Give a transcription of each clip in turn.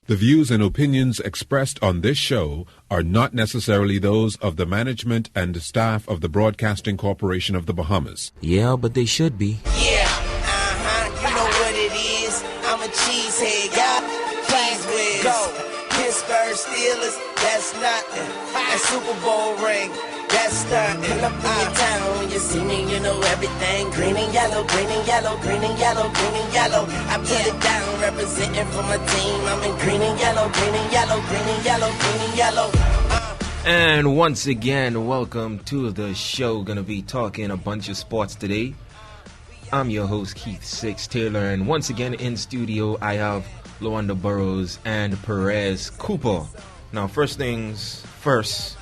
The views and opinions expressed on this show are not necessarily those of the management and staff of the Broadcasting Corporation of the Bahamas. Yeah, but they should be. Yeah, you know what it is. I'm a cheesehead, y'all. Please whiz. Go. Pittsburgh Steelers, that's nothing. That Super Bowl ring, that's stunting. Pull up in your town when you see me, you know everything. Green and yellow, green and yellow, green and yellow, green and yellow. I put it down, representing for my team. I'm in green and yellow, green and yellow, green and yellow, green and yellow. And once again, welcome to the show. Gonna be talking a bunch of sports today. I'm your host, Keith Syxx Taylor, and once again in studio, I have Luanda Burrows and Perez Cooper. Now, first things first,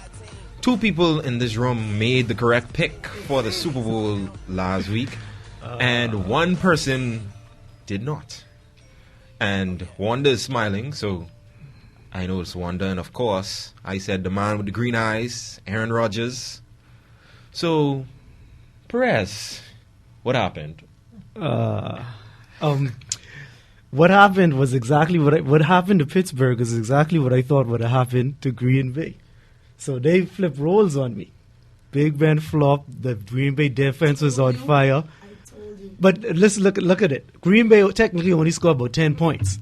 two people in this room made the correct pick for the Super Bowl last week, and one person did not. And Wanda is smiling, so I know it's Wanda, and of course, I said the man with the green eyes, Aaron Rodgers. So, Perez, what happened? What happened was exactly what happened to Pittsburgh is exactly what I thought would have happened to Green Bay. So they flipped roles on me. Big Ben flopped. The Green Bay defense was on fire. But listen, look at it. Green Bay technically only scored about 10 points.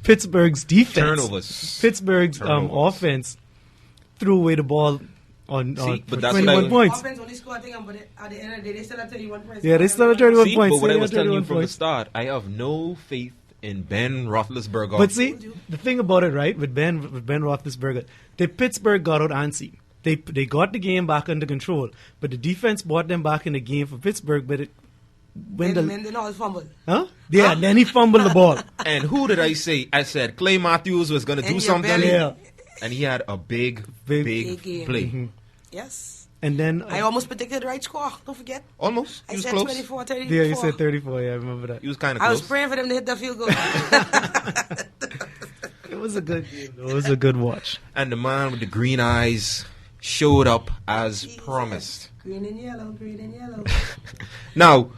Pittsburgh's defense, Turnovers. Pittsburgh's offense threw away the ball on but that's 21 points. Offense only scored, I think, but at the end of the day, they still have 31 points. Yeah, they still have 31 See, points. but what They I have was telling you 31 from the points. start, I have no faith in Ben Roethlisberger. But see, the thing about it, right, with Ben Roethlisberger, Pittsburgh got out antsy. They got the game back under control, but the defense brought them back in the game for Pittsburgh. But Mendenhall fumbled. Huh? Yeah, then he fumbled the ball. And who did I say? I said Clay Matthews was going to do your something. belly. Yeah. And he had a big game. play. Mm-hmm. Yes. And then I almost predicted the right score. Don't forget. Almost. He I was said close. 24, 34. yeah, you said 34. Yeah, I remember that. He was kind of I close. was praying for them to hit the field goal. It was a good game. It was a good watch. And the man with the green eyes showed up as promised. Green and yellow, green and yellow. Now,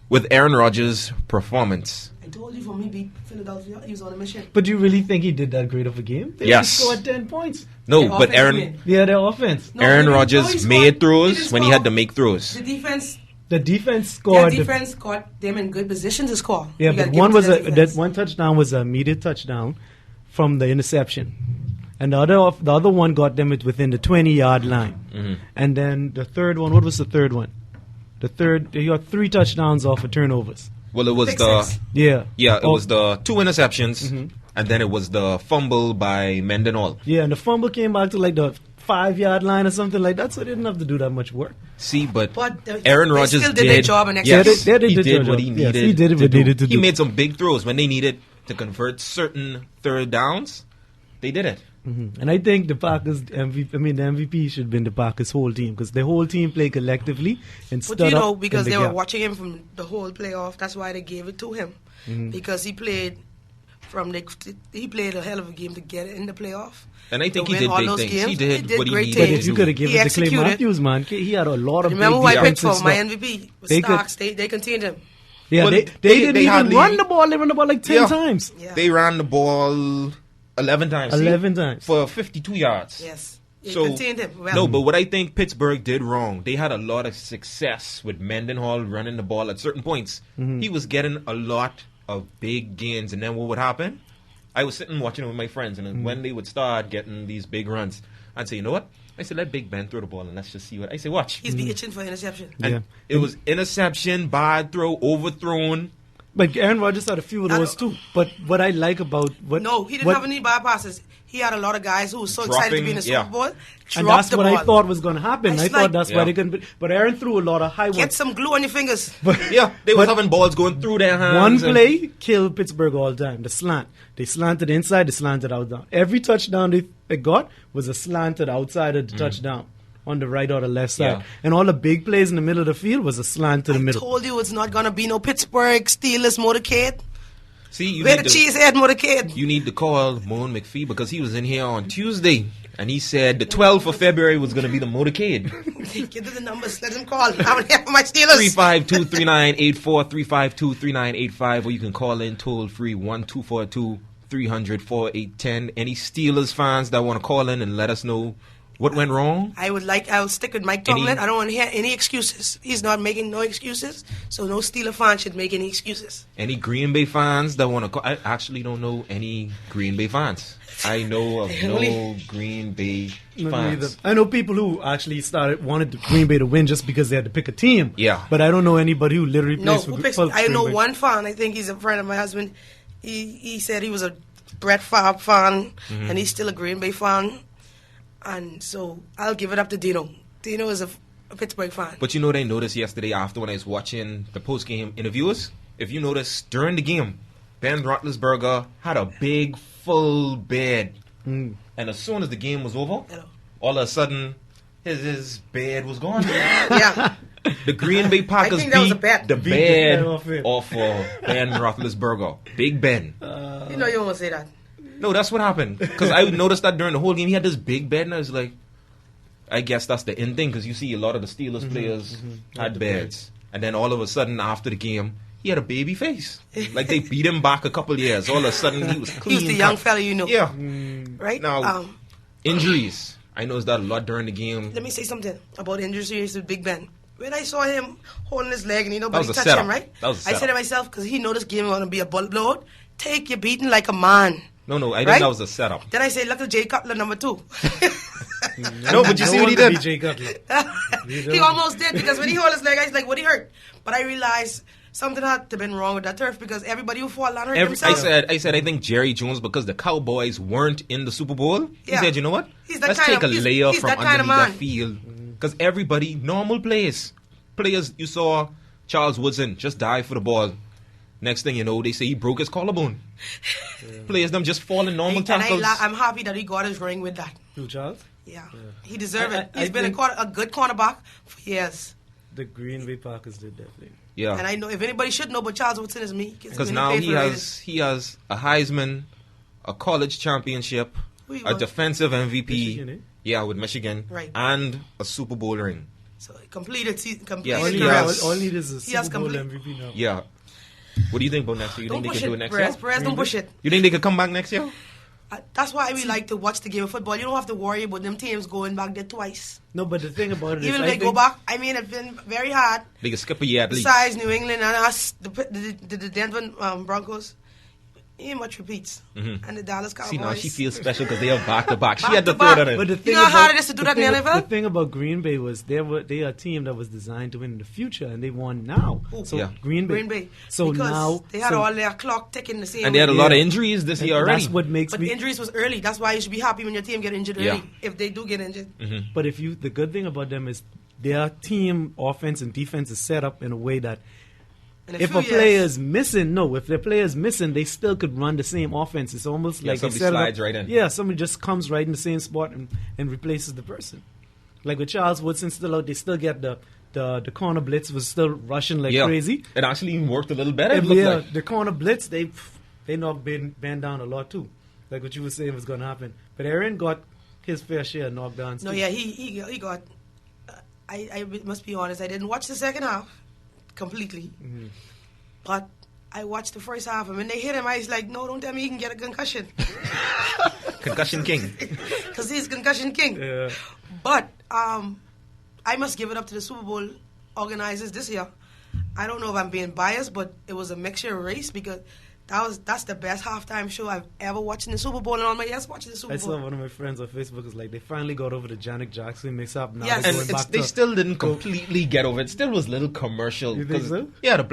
with Aaron Rodgers' performance, I told you, for me beat Philadelphia, he was on a mission. But do you really think he did that great of a game? They Yes. only scored 10 points. no, Their but offense Aaron win. Yeah, their offense. No, Aaron he Rodgers scored. made throws didn't when he score. had to make throws. The defense, The defense their scored. defense got them in good position to score. Yeah, You gotta but give one it to was their defense. one touchdown was an immediate touchdown from the interception, and the other one got them within the 20-yard line. Mm-hmm. And then the third one, what was the third one? They got 3 touchdowns off of turnovers. Well, it was Syxx. Yeah, it was the 2 interceptions, Mm-hmm. and then it was the fumble by Mendenhall. Yeah, and the fumble came back to like the 5-yard line or something like that, so they didn't have to do that much work. See, but But Aaron they Rodgers still did their job and yes, executed. They he did their did what job. he Yes, needed. he did what to he do. needed to He do. made some big throws when they needed to convert certain third downs. They did it. And I think the Packers MVP. I mean, the MVP should have been the Packers' whole team because the whole team played collectively and stood But you know, up because in they the were gap. watching him from the whole playoff, that's why they gave it to him. Because he played he played a hell of a game to get it in the playoff. And I think To he win did all big those things. games. He did what he great needed But to if you do. could have given He it to Clay executed. Matthews, man, he had a lot of Remember big who I picked defensive for my stuff. MVP? Was They could- Starks. They contained him. Yeah, Well, they didn't they even hardly- run the ball. They ran the ball like 10 Yeah. times. Yeah. They ran the ball 11 times. 11 times. For 52 yards. Yes. They So, contained him. Well, no, but what I think Pittsburgh did wrong, they had a lot of success with Mendenhall running the ball at certain points. He was getting a lot of big gains, and then what would happen? I was sitting watching it with my friends, and then when they would start getting these big runs, I'd say, you know what? I said, let Big Ben throw the ball, and let's just see what. I say, watch. he's be itching for interception. And Yeah. it was interception, bad throw, overthrown. But Aaron Rodgers had a few of those too. But what I like about what No, he didn't what- have any bad passes. He had a lot of guys who were so excited to be in the Dropping, yeah. Super Bowl. and Drop that's the what ball. I thought was going to happen. It's I thought like- that's why Yeah. they couldn't. But Aaron threw a lot of high Get ones. some glue on your fingers. Yeah, they was But- having balls going through their hands. One and- play killed Pittsburgh all the time. The slant. They slanted inside, they slanted out down. Every touchdown they got was a slanted outside of the touchdown on the right or the left side. Yeah. And all the big plays in the middle of the field was a slant to the I middle. told you it's not going to be no Pittsburgh Steelers motorcade. See, you Where need the to- cheesehead motorcade. You need to call Moan McPhee because he was in here on Tuesday and he said the 12th of February was going to be the motorcade. Give them the numbers. Let them call. I'm here for my Steelers. 352-3984, 352-3985, or you can call in toll free 1242 1-800-300-4810. Any Steelers fans that want to call in and let us know what went wrong? I'll stick with Mike Tomlin. I don't want to hear any excuses. He's not making no excuses, so no Steeler fan should make any excuses. Any Green Bay fans that want to call? I actually don't know any Green Bay fans. I know of no Green Bay fans. I know people who actually wanted Green Bay to win just because they had to pick a team. Yeah. But I don't know anybody who literally plays for Green Bay. I know one fan. I think he's a friend of my husband. He said he was a Brett Favre fan, and he's still a Green Bay fan. And so I'll give it up to Dino. Dino is a Pittsburgh fan. But you know, they noticed yesterday after when I was watching the post-game interviews, if you notice, during the game, Ben Roethlisberger had a big, full bed. And as soon as the game was over, all of a sudden, his bed was gone. Yeah. The Green Bay Packers beat the bed off Ben Roethlisberger. Big Ben. You know you won't say that. No, that's what happened. Because I noticed that during the whole game, he had this big bed, and I was like, I guess that's the end thing, because you see a lot of the Steelers players had beds. And then all of a sudden, after the game, he had a baby face. Like they beat him back a couple years. All of a sudden, he was clean. He was the young fella, you know. Yeah. Right? Now, injuries. I noticed that a lot during the game. Let me say something about injuries with Big Ben. When I saw him holding his leg and nobody touched him, right? That was a I said to myself, because he know this game is going to be a bullet blowout, take your beating like a man. No, I think that was a setup. Then I said, look at Jay Cutler, number 2. No, but you see what he did? He almost did, because when he held his leg, I was like, what he hurt? But I realized something had to have been wrong with that turf, because everybody who fall down hurt themselves. I said, I think Jerry Jones, because the Cowboys weren't in the Super Bowl, he said, you know what? Let's take a layer from underneath that field. Because everybody, normal players, you saw Charles Woodson just die for the ball. Next thing you know, they say he broke his collarbone. Players, them just fall in normal tackles. I'm happy that he got his ring with that. Who, Charles? Yeah. He deserved it. He's been a good cornerback for years. The Green Bay Packers did that thing. Yeah. And I know, if anybody should know, but Charles Woodson is me. Because now he has a Heisman, a college championship, a defensive MVP. Michigan, eh? Yeah, with Michigan. Right. And a Super Bowl ring. So he completed all he is a Super Bowl MVP now. Yeah. What do you think about next year? You think they can do it next year? Perez, don't push it. You think they could come back next year? That's why we like to watch the game of football. You don't have to worry about them teams going back there twice. No, but the thing about it even is, if they go back, I mean, it's been very hard. They can skip a year at least. Besides New England and us, the Denver Broncos, ain't much repeats. And the Dallas Cowboys. See, now she feels special because they are back-to-back. She Back had to to throw back. that in. But the thing You know how hard about- it is to do that in the NFL? The thing about Green Bay was they are a team that was designed to win in the future, and they won now. Ooh. So Yeah. Green Bay. So because now they had all their clock ticking the same And they had a way. lot of injuries this year already. That's what makes But me. injuries was early. That's why you should be happy when your team get injured early. Yeah. If they do get injured. But the good thing about them is their team offense and defense is set up in a way that if a player is missing, if their player is missing, they still could run the same offense. It's almost like somebody they set it up- slides right in. Yeah, somebody just comes right in the same spot and replaces the person. Like with Charles Woodson still out, they still get the corner blitz was still rushing like crazy. It actually even worked a little better. It And looked like. the corner blitz they knocked Ben down a lot too. Like what you were saying was going to happen. But Aaron got his fair share of knockdowns. No, too. yeah, he got. I must be honest. I didn't watch the second half completely, but I watched the first half. And when they hit him, I was like, "No, don't tell me he can get a concussion." Concussion king. Because he's concussion king. Yeah. But I must give it up to the Super Bowl organizers this year. I don't know if I'm being biased, but it was a mixture race because that's the best halftime show I've ever watched in the Super Bowl, and all my years watching the Super I Bowl. saw one of my friends on Facebook was like, they finally got over the Janet Jackson mix-up. Now Yes. they're And going back they to still didn't completely get over it. It still was a little commercial. You think 'cause- so? Yeah, the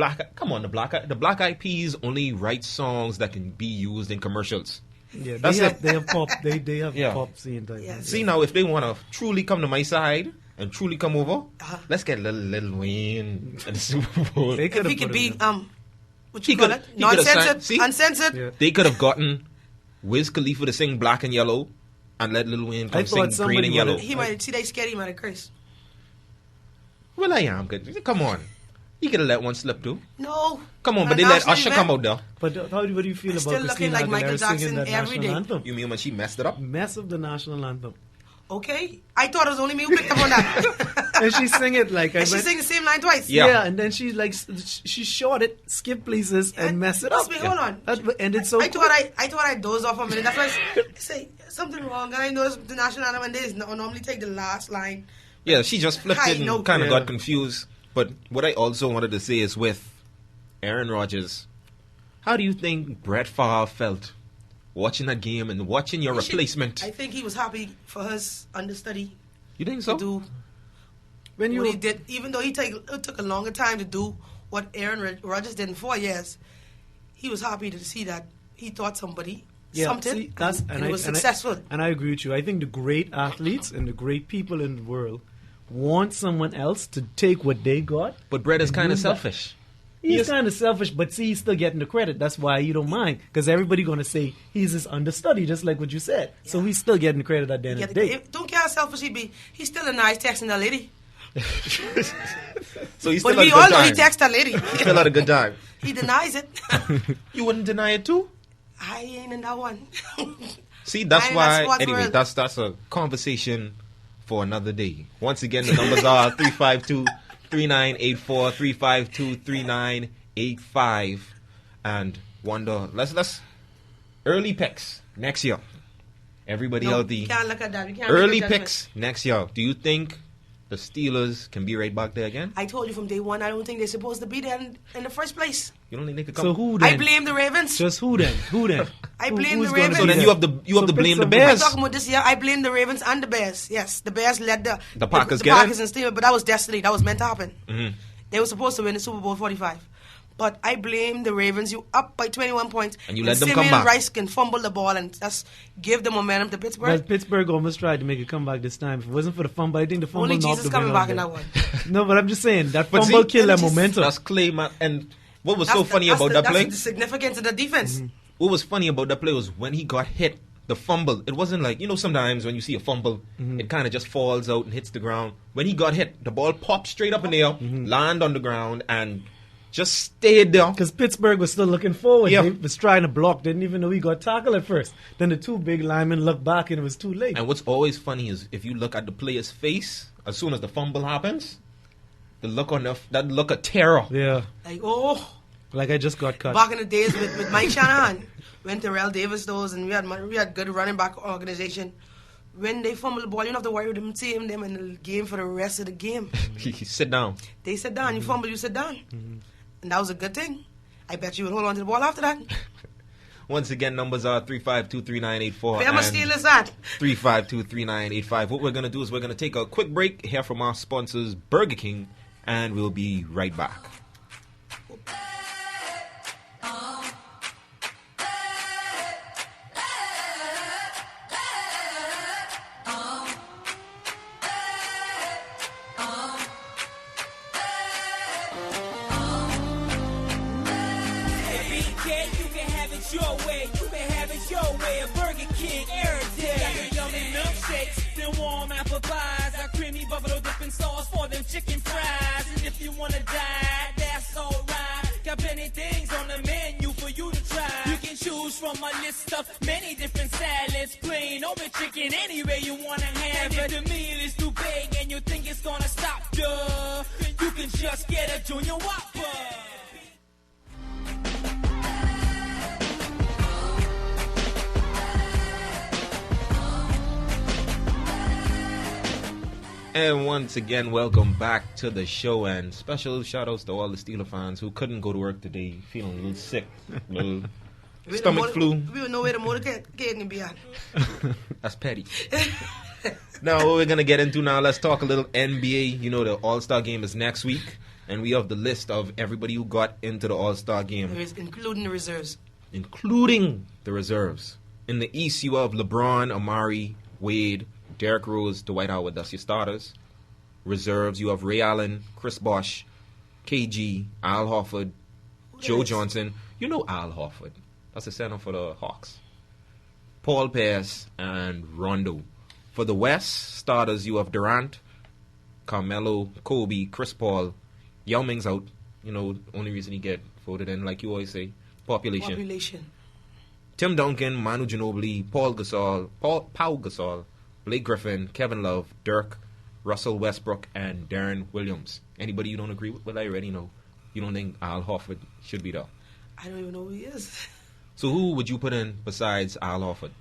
Black Eyed Peas only write songs that can be used in commercials. Yeah, That's it. they have pop. They have Yeah. pop scene type. Yes. See, now if they want to truly come to my side and truly come over, Uh-huh. let's get Lil Wayne at the Super Bowl. They If could he have could put be him in. what you He call could- it, he could have non-censored, see? uncensored. Yeah. They could have gotten Wiz Khalifa to sing Black and Yellow and let Lil Wayne I come thought sing Green and somebody Yellow. would've- He might see they scared. He might have cursed. Well, I am good. Come on. You could have let one slip too. No. Come on, On but a they let national Usher event, come out there. But what do you feel It's about still looking Christina like Michael Aguilera Jackson singing that every national day. anthem? You mean when she messed it up? Mess of the national anthem. Okay, I thought it was only me who picked up on that. And she sing it like And she sang the same line twice. Yeah. and then she like she short it, skip places, and mess it up. Wait, hold on. And it's so. I thought I dozed off a minute. That's why I say something wrong. And I noticed the national anthem and they normally take the last line. Yeah, she just flipped High it and note. kind of Yeah. got confused. But what I also wanted to say is with Aaron Rodgers, how do you think Brett Favre felt watching that game and watching your replacement? I think he was happy for his understudy You think to so? do when what he you did, even though it took a longer time to do what Aaron Rodgers did in 4 years. He was happy to see that he thought somebody something, see, that's and it was successful. And I agree with you. I think the great athletes and the great people in the world want someone else to take what they got. But Brett is and kind of use that. selfish. He's kind of selfish, but see, he's still getting the credit. That's why you don't mind, because everybody going to say he's his understudy, just like what you said. So he's still getting the credit at the end of the day. Don't care how selfish he be. He's still a nice texting that lady. So he's But still had we a all good know he time. texts that lady. He still had a good time. He denies it. You wouldn't deny it too? I ain't in that one. See, that's I ain't why. that Anyway, world. that's a conversation for another day. Once again, the numbers are 352-3984, 352-3985, and Wonder. Let's early picks next year. Everybody No, out you there. can't look at that. You can't Early make a judgment. picks next year. Do you think the Steelers can be right back there again? I told you from day one, I don't think they're supposed to be there in the first place. You don't think they could come? So who then? I blame the Ravens. Just who then? Who then? I Who- blame who's the gonna Ravens. be So then there? you have to So blame the pick I'm Bears. talking about this year. I blame the Ravens and the Bears. Yes, the Bears led the Packers the get Packers in? and Steelers, but that was destiny. That was meant to happen. Mhm. They were supposed to win the Super Bowl 45. But I blame the Ravens. You up by 21 points. And you let them come Simeon back. Rice can fumble the ball and just give the momentum to Pittsburgh. Well, Pittsburgh almost tried to make a comeback this time. If it wasn't for the fumble, I think the fumble Only knocked Jesus the coming wind back out in of that them. one. No, but I'm just saying that But fumble see, killed that that's- momentum. That's Clay, man. And what was so That's funny about that that's play? the significance of the defense. What was funny about that play was when he got hit, the fumble. It wasn't like, sometimes when you see a fumble, it kind of just falls out and hits the ground. When he got hit, the ball popped straight up in the air, land on the ground, and just stayed there. Because Pittsburgh was still looking forward. Yeah. They was trying to block. Didn't even know he got tackled at first. Then the two big linemen looked back and it was too late. And what's always funny is if you look at the player's face, as soon as the fumble happens, the look on that look of terror. Yeah. Like, oh, Like I just got cut. back in the days with Mike Shanahan, when Terrell Davis those, and we had good running back organization. When they fumble the ball, you don't have to worry about them in the game for the rest of the game. He sit down. They sit down, you fumble, you sit down. And that was a good thing. I bet you would hold on to the ball after that. Once again, numbers are 352-3984 Where my and Steelers at? 352-3985. What we're going to do is we're going to take a quick break, hear from our sponsors, Burger King, and we'll be right back. You can have it your way. You can have it your way. A Burger King every day. Got the yummy milkshakes, then warm apple pies. Got creamy buffalo dipping sauce for them chicken fries. And if you wanna die, that's alright. Got plenty things on the menu for you to try. You can choose from a list of many different salads, plain or with chicken, any way you wanna have it. And if the meal is too big and you think it's gonna stop, duh, you can just get a Junior Whopper. And once again, welcome back to the show, and special shout outs to all the Steeler fans who couldn't go to work today, feeling a little sick, a little stomach flu. We don't know where the motorcade can be at. That's petty. Now, what we're going to get into now, let's talk a little NBA. You know, the All-Star game is next week, and we have the list of everybody who got into the All-Star game, Including the reserves. including the reserves. In the East, you have LeBron, Amari, Wade, Derrick Rose, Dwight Howard. That's your starters. Reserves, you have Ray Allen, Chris Bosh, KG, Al Horford, Joe is? Johnson. You know Al Horford. That's the center for the Hawks. Paul Pierce and Rondo. For the West, starters, you have Durant, Carmelo, Kobe, Chris Paul. Yao Ming's out. You know, only reason he get voted in, like you always say, population. Tim Duncan, Manu Ginobili, Pau Gasol, Blake Griffin, Kevin Love, Dirk, Russell Westbrook, and Darren Williams. Anybody you don't agree with? Well, I already know. You don't think Al Horford should be there. I don't even know who he is. So who would you put in besides Al Horford?